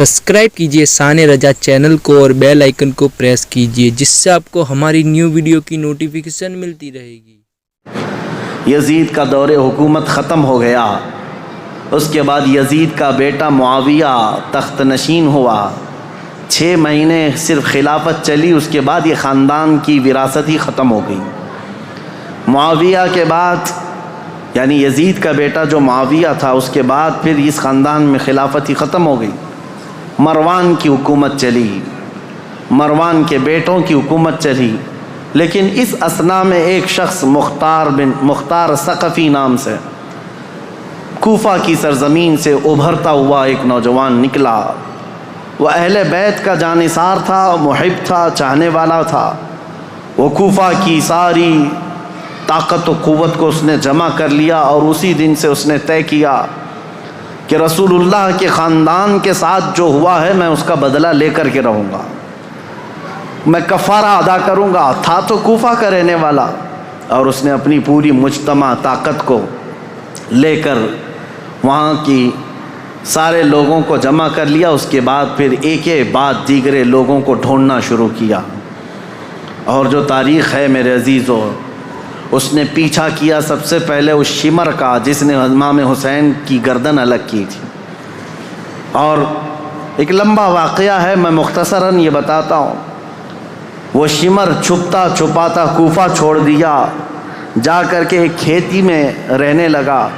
Subscribe کیجیے شان رضا channel کو اور بیل آئیکن کو پریس کیجیے جس سے آپ کو ہماری نیو ویڈیو کی نوٹیفیکیشن ملتی رہے گی۔ یزید کا دور حکومت ختم ہو گیا، اس کے بعد یزید کا بیٹا معاویہ تخت نشین ہوا۔ 6 مہینے صرف خلافت چلی، اس کے بعد یہ خاندان کی وراثت ہی ختم ہو گئی۔ معاویہ کے بعد یعنی یزید کا بیٹا جو معاویہ تھا، اس کے بعد پھر اس خاندان میں خلافت ہی ختم ہو گئی۔ مروان کی حکومت چلی، مروان کے بیٹوں کی حکومت چلی، لیکن اس اثنا میں ایک شخص مختار ثقفی نام سے کوفہ کی سرزمین سے ابھرتا ہوا ایک نوجوان نکلا۔ وہ اہل بیت کا جانثار تھا، محب تھا، چاہنے والا تھا۔ وہ کوفہ کی ساری طاقت و قوت کو اس نے جمع کر لیا اور اسی دن سے اس نے طے کیا کہ رسول اللہ کے خاندان کے ساتھ جو ہوا ہے میں اس کا بدلہ لے کر کے رہوں گا، میں کفارہ ادا کروں گا۔ تھا تو کوفہ کا رہنے والا، اور اس نے اپنی پوری مجتمع طاقت کو لے کر وہاں کی سارے لوگوں کو جمع کر لیا۔ اس کے بعد پھر ایک بعد دیگرے لوگوں کو ڈھونڈنا شروع کیا، اور جو تاریخ ہے میرے عزیزو، اس نے پیچھا کیا سب سے پہلے اس شمر کا جس نے امام حسین کی گردن الگ کی تھی۔ اور ایک لمبا واقعہ ہے، میں مختصراً یہ بتاتا ہوں۔ وہ شمر چھپتا چھپاتا کوفہ چھوڑ دیا، جا کر کے ایک کھیتی میں رہنے لگا،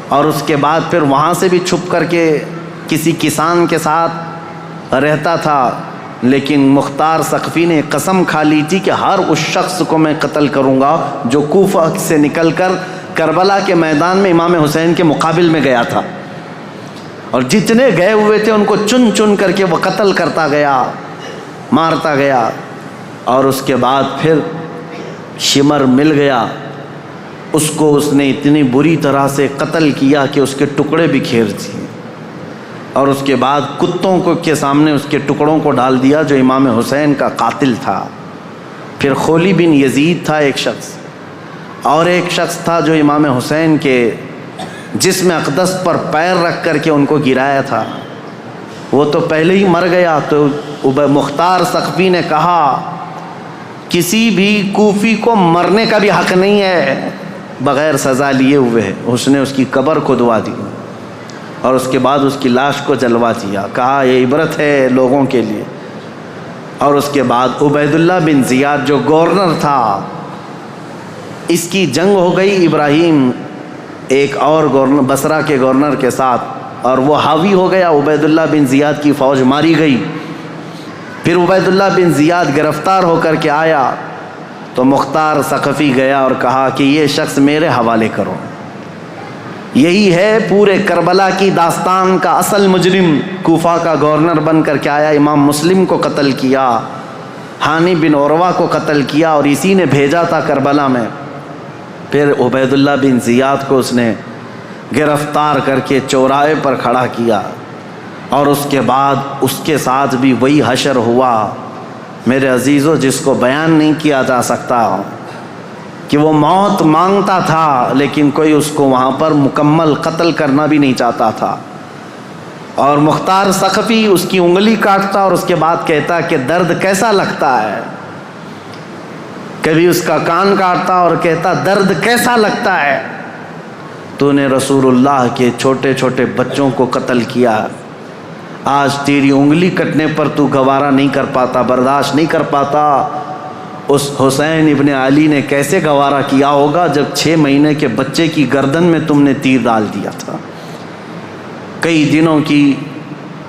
اور اس کے بعد پھر وہاں سے بھی چھپ کر کے کسی کسان کے ساتھ رہتا تھا۔ لیکن مختار ثقفی نے قسم کھا لی تھی کہ ہر اس شخص کو میں قتل کروں گا جو کوفہ سے نکل کر کربلا کے میدان میں امام حسین کے مقابل میں گیا تھا، اور جتنے گئے ہوئے تھے ان کو چن چن کر کے وہ قتل کرتا گیا، مارتا گیا۔ اور اس کے بعد پھر شمر مل گیا، اس کو اس نے اتنی بری طرح سے قتل کیا کہ اس کے ٹکڑے بکھیر دیے، اور اس کے بعد کتوں کے سامنے اس کے ٹکڑوں کو ڈال دیا جو امام حسین کا قاتل تھا۔ پھر خولی بن یزید تھا ایک شخص، اور ایک شخص تھا جو امام حسین کے جسم اقدس پر پیر رکھ کر کے ان کو گرایا تھا۔ وہ تو پہلے ہی مر گیا، تو مختار ثقفی نے کہا کسی بھی کوفی کو مرنے کا بھی حق نہیں ہے بغیر سزا لیے ہوئے۔ اس نے اس کی قبر کھدوا دی، اور اس کے بعد اس کی لاش کو جلوا دیا، کہا یہ عبرت ہے لوگوں کے لیے۔ اور اس کے بعد عبید اللہ بن زیاد جو گورنر تھا، اس کی جنگ ہو گئی ابراہیم ایک اور گورنر بصرہ کے گورنر کے ساتھ، اور وہ حاوی ہو گیا، عبید اللہ بن زیاد کی فوج ماری گئی۔ پھر عبید اللہ بن زیاد گرفتار ہو کر کے آیا تو مختار ثقفی گیا اور کہا کہ یہ شخص میرے حوالے کرو، یہی ہے پورے کربلا کی داستان کا اصل مجرم۔ کوفہ کا گورنر بن کر کے آیا، امام مسلم کو قتل کیا، ہانی بن عروہ کو قتل کیا، اور اسی نے بھیجا تھا کربلا میں۔ پھر عبید اللہ بن زیاد کو اس نے گرفتار کر کے چوراہے پر کھڑا کیا، اور اس کے بعد اس کے ساتھ بھی وہی حشر ہوا میرے عزیزو، جس کو بیان نہیں کیا جا سکتا، کہ وہ موت مانگتا تھا لیکن کوئی اس کو وہاں پر مکمل قتل کرنا بھی نہیں چاہتا تھا۔ اور مختار ثقفی اس کی انگلی کاٹتا اور اس کے بعد کہتا کہ درد کیسا لگتا ہے، کبھی اس کا کان کاٹتا اور کہتا درد کیسا لگتا ہے، تو نے رسول اللہ کے چھوٹے چھوٹے بچوں کو قتل کیا، آج تیری انگلی کٹنے پر تو گوارا نہیں کر پاتا، برداشت نہیں کر پاتا۔ اس حسین ابن علی نے کیسے گوارا کیا ہوگا جب 6 مہینے کے بچے کی گردن میں تم نے تیر ڈال دیا تھا۔ کئی دنوں کی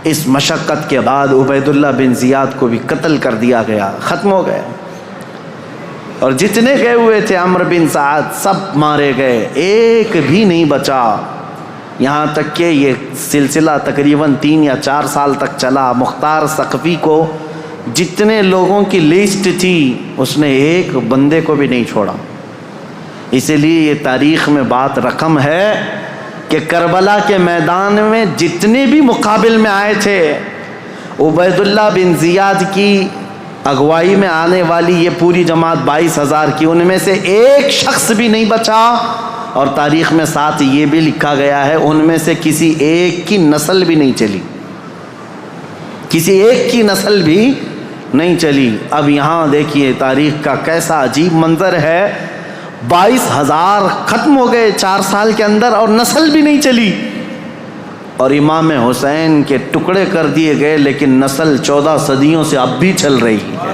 اس مشقت کے بعد عبید اللہ بن زیاد کو بھی قتل کر دیا گیا، ختم ہو گئے، اور جتنے گئے ہوئے تھے عمرو بن سعد سب مارے گئے، ایک بھی نہیں بچا۔ یہاں تک کہ یہ سلسلہ تقریباً 3 یا 4 سال تک چلا۔ مختار ثقفی کو جتنے لوگوں کی لسٹ تھی اس نے ایک بندے کو بھی نہیں چھوڑا۔ اسی لیے یہ تاریخ میں بات رقم ہے کہ کربلا کے میدان میں جتنے بھی مقابل میں آئے تھے، عبید اللہ بن زیاد کی اگوائی میں آنے والی یہ پوری جماعت 22,000 کی، ان میں سے ایک شخص بھی نہیں بچا، اور تاریخ میں ساتھ یہ بھی لکھا گیا ہے ان میں سے کسی ایک کی نسل بھی نہیں چلی۔ کسی ایک کی نسل بھی نہیں چلی۔ اب یہاں دیکھیے تاریخ کا کیسا عجیب منظر ہے، 22,000 ختم ہو گئے 4 سال کے اندر اور نسل بھی نہیں چلی، اور امام حسین کے ٹکڑے کر دیے گئے، لیکن نسل 14 صدیوں سے اب بھی چل رہی ہے،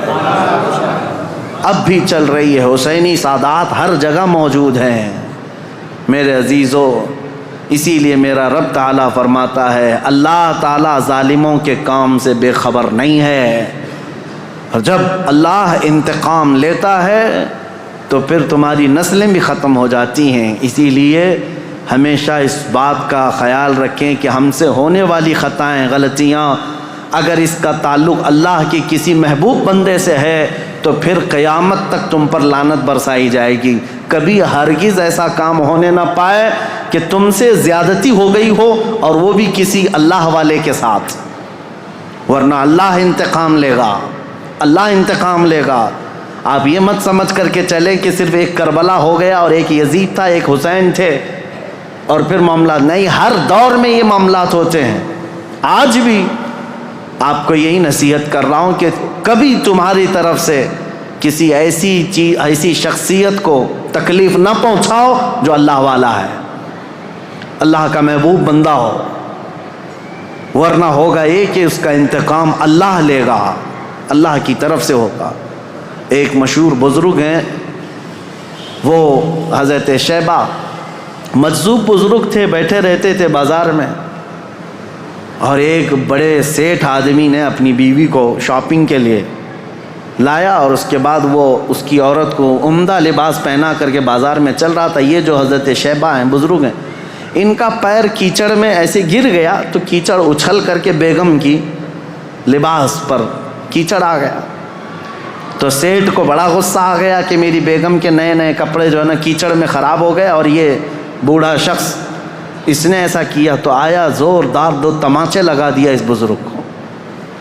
اب بھی چل رہی ہے۔ حسینی سادات ہر جگہ موجود ہیں میرے عزیزو۔ اسی لیے میرا رب تعالیٰ فرماتا ہے اللہ تعالیٰ ظالموں کے کام سے بے خبر نہیں ہے، اور جب اللہ انتقام لیتا ہے تو پھر تمہاری نسلیں بھی ختم ہو جاتی ہیں۔ اسی لیے ہمیشہ اس بات کا خیال رکھیں کہ ہم سے ہونے والی خطائیں، غلطیاں، اگر اس کا تعلق اللہ کی کسی محبوب بندے سے ہے تو پھر قیامت تک تم پر لعنت برسائی جائے گی۔ کبھی ہرگز ایسا کام ہونے نہ پائے کہ تم سے زیادتی ہو گئی ہو اور وہ بھی کسی اللہ والے کے ساتھ، ورنہ اللہ انتقام لے گا، اللہ انتقام لے گا۔ آپ یہ مت سمجھ کر کے چلیں کہ صرف ایک کربلا ہو گیا اور ایک یزید تھا، ایک حسین تھے اور پھر معاملات نہیں، ہر دور میں یہ معاملات ہوتے ہیں۔ آج بھی آپ کو یہی نصیحت کر رہا ہوں کہ کبھی تمہاری طرف سے کسی ایسی شخصیت کو تکلیف نہ پہنچاؤ جو اللہ والا ہے، اللہ کا محبوب بندہ ہو، ورنہ ہوگا یہ کہ اس کا انتقام اللہ لے گا، اللہ کی طرف سے ہوگا۔ ایک مشہور بزرگ ہیں، وہ حضرت شیبہ، مجذوب بزرگ تھے، بیٹھے رہتے تھے بازار میں، اور ایک بڑے سیٹھ آدمی نے اپنی بیوی کو شاپنگ کے لیے لایا، اور اس کے بعد وہ اس کی عورت کو عمدہ لباس پہنا کر کے بازار میں چل رہا تھا۔ یہ جو حضرت شیبہ ہیں، بزرگ ہیں، ان کا پیر کیچڑ میں ایسے گر گیا تو کیچڑ اچھل کر کے بیگم کی لباس پر کیچڑ آ گیا، تو سیٹھ کو بڑا غصہ آ گیا کہ میری بیگم کے نئے نئے کپڑے جو ہے نا کیچڑ میں خراب ہو گئے، اور یہ بوڑھا شخص اس نے ایسا کیا، تو آیا زوردار 2 تماچے لگا دیا اس بزرگ کو،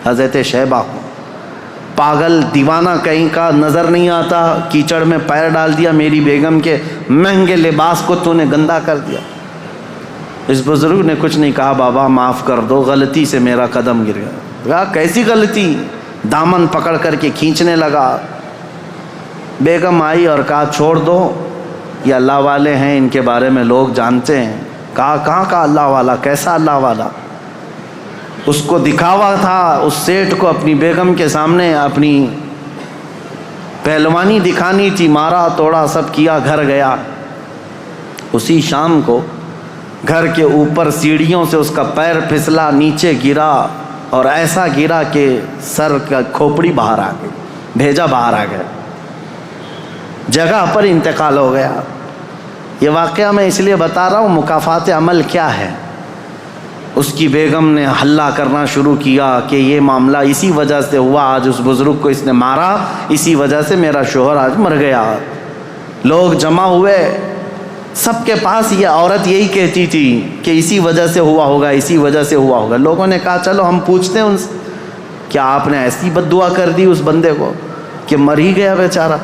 حضرت شیبہ کو۔ پاگل دیوانہ کہیں کا، نظر نہیں آتا، کیچڑ میں پیر ڈال دیا، میری بیگم کے مہنگے لباس کو تو نے گندا کر دیا۔ اس بزرگ نے کچھ نہیں کہا، بابا معاف کر دو، غلطی سے میرا قدم گر گیا۔ کہا کیسی غلطی؟ دامن پکڑ کر کے کھینچنے لگا۔ بیگم آئی اور کہا چھوڑ دو، یہ اللہ والے ہیں، ان کے بارے میں لوگ جانتے ہیں۔ کہا کہاں کا اللہ والا، کیسا اللہ والا؟ اس کو دکھاوا تھا، اس سیٹھ کو اپنی بیگم کے سامنے اپنی پہلوانی دکھانی تھی، مارا توڑا سب کیا، گھر گیا۔ اسی شام کو گھر کے اوپر سیڑھیوں سے اس کا پیر پھسلا، نیچے گرا، اور ایسا گرا کہ سر کا کھوپڑی باہر آ گئی، بھیجا باہر آ گیا، جگہ پر انتقال ہو گیا۔ یہ واقعہ میں اس لیے بتا رہا ہوں، مکافات عمل کیا ہے۔ اس کی بیگم نے ہلہ کرنا شروع کیا کہ یہ معاملہ اسی وجہ سے ہوا، آج اس بزرگ کو اس نے مارا، اسی وجہ سے میرا شوہر آج مر گیا۔ لوگ جمع ہوئے، سب کے پاس یہ عورت یہی کہتی تھی کہ اسی وجہ سے ہوا ہوگا، اسی وجہ سے ہوا ہوگا۔ لوگوں نے کہا چلو ہم پوچھتے ہیں ان سے، کیا آپ نے ایسی بد دعا کر دی اس بندے کو کہ مر ہی گیا بیچارہ؟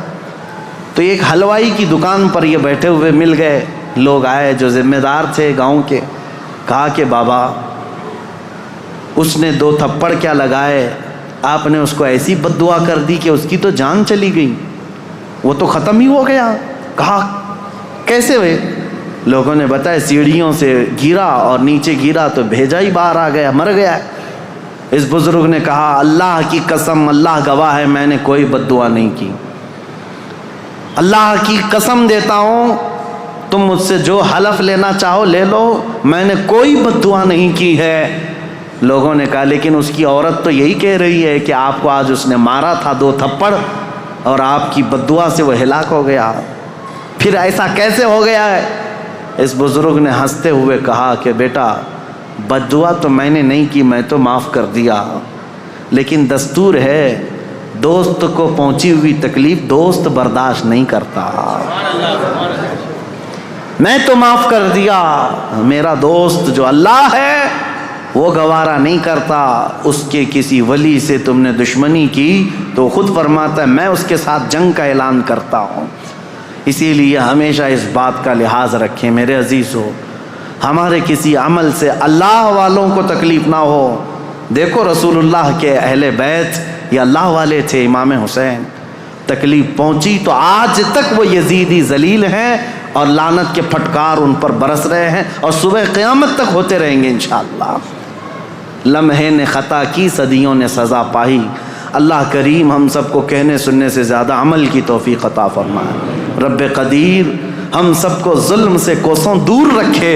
تو ایک حلوائی کی دکان پر یہ بیٹھے ہوئے مل گئے، لوگ آئے جو ذمہ دار تھے گاؤں کے، کہا کہ بابا اس نے 2 تھپڑ کیا لگائے، آپ نے اس کو ایسی بد دعا کر دی کہ اس کی تو جان چلی گئی، وہ تو ختم ہی ہو گیا۔ کہا کیسے ہوئے؟ لوگوں نے بتایا سیڑھیوں سے گرا اور نیچے گرا تو بھیجا ہی باہر آ گیا، مر گیا۔ اس بزرگ نے کہا اللہ کی قسم، اللہ گواہ ہے، میں نے کوئی بد دعا نہیں کی، اللہ کی قسم دیتا ہوں، تم مجھ سے جو حلف لینا چاہو لے لو، میں نے کوئی بد دعا نہیں کی ہے۔ لوگوں نے کہا لیکن اس کی عورت تو یہی کہہ رہی ہے کہ آپ کو آج اس نے مارا تھا 2 تھپڑ اور آپ کی بد دعا سے وہ ہلاک ہو گیا، پھر ایسا کیسے ہو گیا ہے؟ اس بزرگ نے ہنستے ہوئے کہا کہ بیٹا بد دعا تو میں نے نہیں کی، میں تو معاف کر دیا، لیکن دستور ہے دوست کو پہنچی ہوئی تکلیف دوست برداشت نہیں کرتا، میں تو معاف کر دیا، میرا دوست جو اللہ ہے وہ گوارا نہیں کرتا۔ اس کے کسی ولی سے تم نے دشمنی کی تو خود فرماتا ہے میں اس کے ساتھ جنگ کا اعلان کرتا ہوں۔ اسی لیے ہمیشہ اس بات کا لحاظ رکھیں میرے عزیزو، ہمارے کسی عمل سے اللہ والوں کو تکلیف نہ ہو، دیکھو رسول اللہ کے اہل بیت یہ اللہ والے تھے، امام حسین تکلیف پہنچی تو آج تک وہ یزیدی ذلیل ہیں اور لعنت کے پھٹکار ان پر برس رہے ہیں اور صبح قیامت تک ہوتے رہیں گے انشاءاللہ۔ لمحے نے خطا کی، صدیوں نے سزا پائی۔ اللہ کریم ہم سب کو کہنے سننے سے زیادہ عمل کی توفیق عطا فرمائے۔ رب قدیر ہم سب کو ظلم سے کوسوں دور رکھے،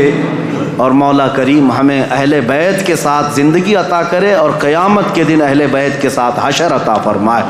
اور مولا کریم ہمیں اہل بیت کے ساتھ زندگی عطا کرے اور قیامت کے دن اہل بیت کے ساتھ حشر عطا فرمائے۔